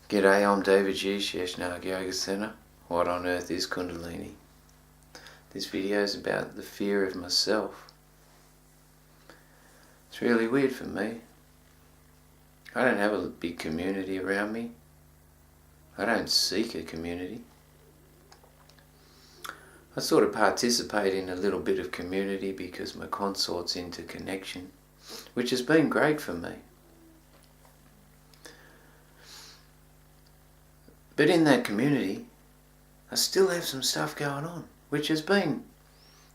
G'day, I'm omdevaji, Sheshnag Yoga Center. What on earth is Kundalini? This video is about the fear of myself. It's really weird for me. I don't have a big community around me. I don't seek a community. I sort of participate in a little bit of community because my consort's into connection, which has been great for me. But in that community, I still have some stuff going on, which has been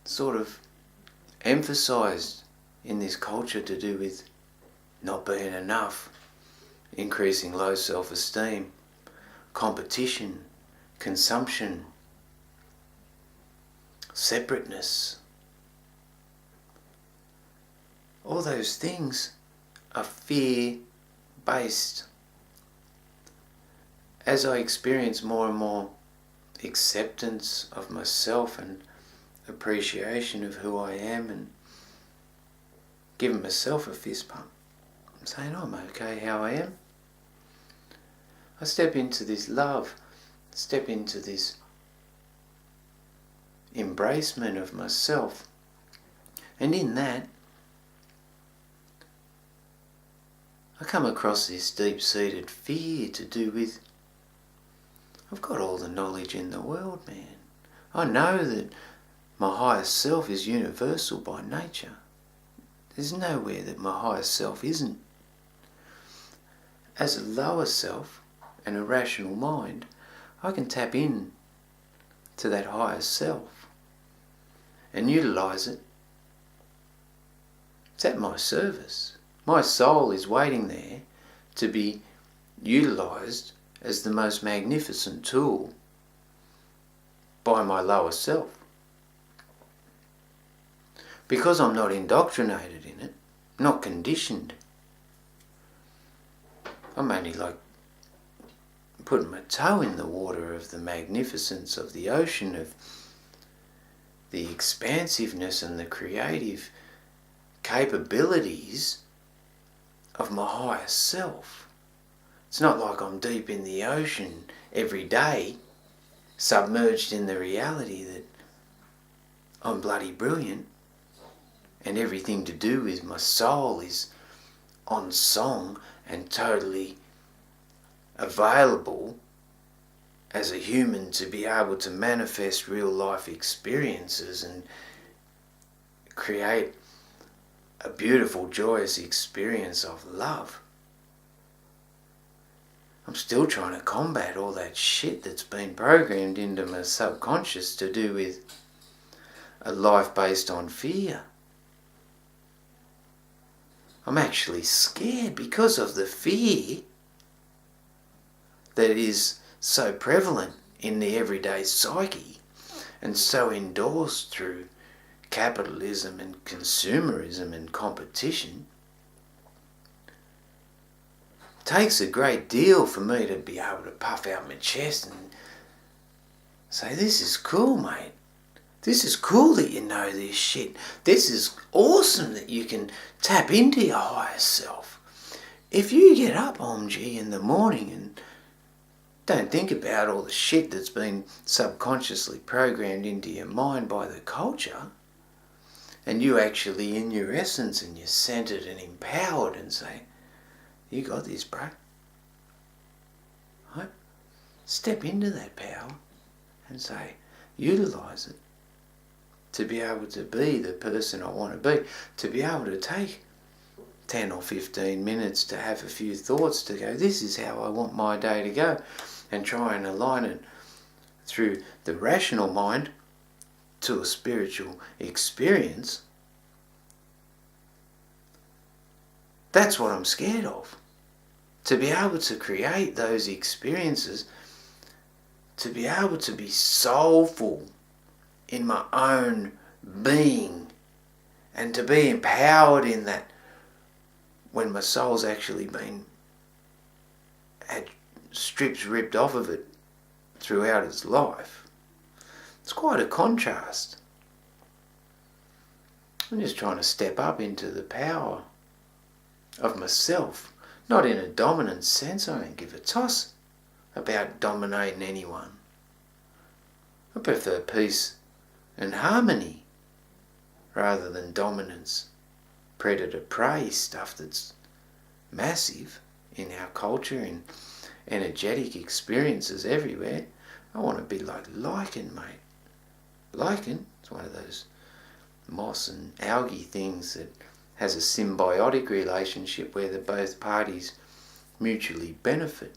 sort of emphasised in this culture to do with not being enough, increasing low self-esteem, competition, consumption, separateness. All those things are fear-based. As I experience more and more acceptance of myself and appreciation of who I am and giving myself a fist pump, I'm saying I'm okay how I am. I step into this love, step into this embracement of myself, and in that I come across this deep-seated fear to do with I've got all the knowledge in the world, man. I know that my higher self is universal by nature. There's nowhere that my higher self isn't. As a lower self and a rational mind, I can tap in to that higher self and utilise it. It's at my service. My soul is waiting there to be utilised as the most magnificent tool by my lower self. Because I'm not indoctrinated in it, not conditioned, I'm only like putting my toe in the water of the magnificence of the ocean, of the expansiveness and the creative capabilities of my higher self. It's not like I'm deep in the ocean every day, submerged in the reality that I'm bloody brilliant and everything to do with my soul is on song and totally available as a human to be able to manifest real life experiences and create a beautiful, joyous experience of love. I'm still trying to combat all that shit that's been programmed into my subconscious to do with a life based on fear. I'm actually scared because of the fear that is so prevalent in the everyday psyche and so endorsed through capitalism and consumerism and competition. Takes a great deal for me to be able to puff out my chest and say, this is cool, mate. This is cool that you know this shit. This is awesome that you can tap into your higher self. If you get up, Omji, in the morning and don't think about all the shit that's been subconsciously programmed into your mind by the culture, and you actually in your essence and you're centered and empowered and say, you got this, bro. Right? Step into that power and say, utilise it to be able to be the person I want to be, to be able to take 10 or 15 minutes to have a few thoughts to go, this is how I want my day to go, and try and align it through the rational mind to a spiritual experience. That's what I'm scared of. To be able to create those experiences, to be able to be soulful in my own being, and to be empowered in that when my soul's actually had strips ripped off of it throughout its life. It's quite a contrast. I'm just trying to step up into the power of myself, not in a dominant sense. I don't give a toss about dominating anyone. I prefer peace and harmony rather than dominance, predator-prey stuff that's massive in our culture and energetic experiences everywhere. I want to be like lichen, mate. Lichen is one of those moss and algae things that has a symbiotic relationship where both parties mutually benefit.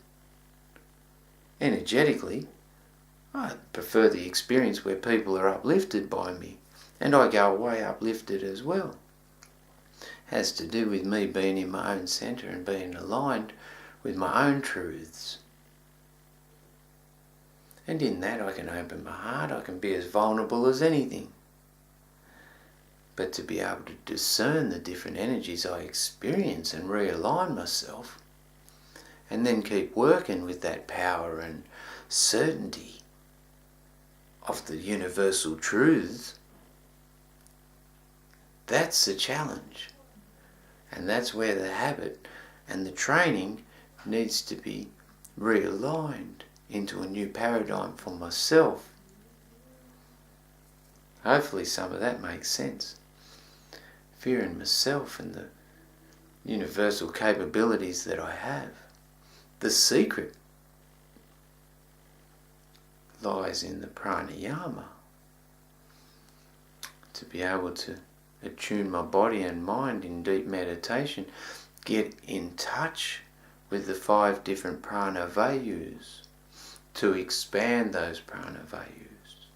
Energetically, I prefer the experience where people are uplifted by me and I go away uplifted as well. Has to do with me being in my own centre and being aligned with my own truths. And in that I can open my heart, I can be as vulnerable as anything. But to be able to discern the different energies I experience and realign myself, and then keep working with that power and certainty of the universal truths, that's the challenge. And that's where the habit and the training needs to be realigned into a new paradigm for myself. Hopefully some of that makes sense. Fearing myself and the universal capabilities that I have. The secret lies in the pranayama. To be able to attune my body and mind in deep meditation, get in touch with the 5 different prana vayus, to expand those prana vayus,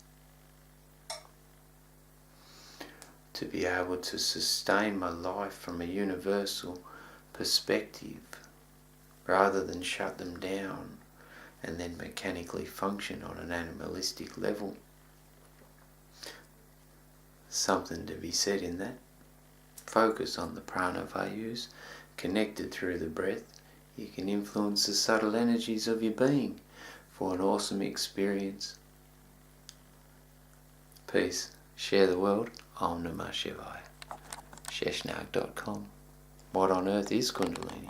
to be able to sustain my life from a universal perspective rather than shut them down and then mechanically function on an animalistic level. Something to be said in that. Focus on the prana vayus, connected through the breath. You can influence the subtle energies of your being for an awesome experience. Peace. Share the world. Om Namah Shivaya. Sheshnag.com. What on earth is Kundalini?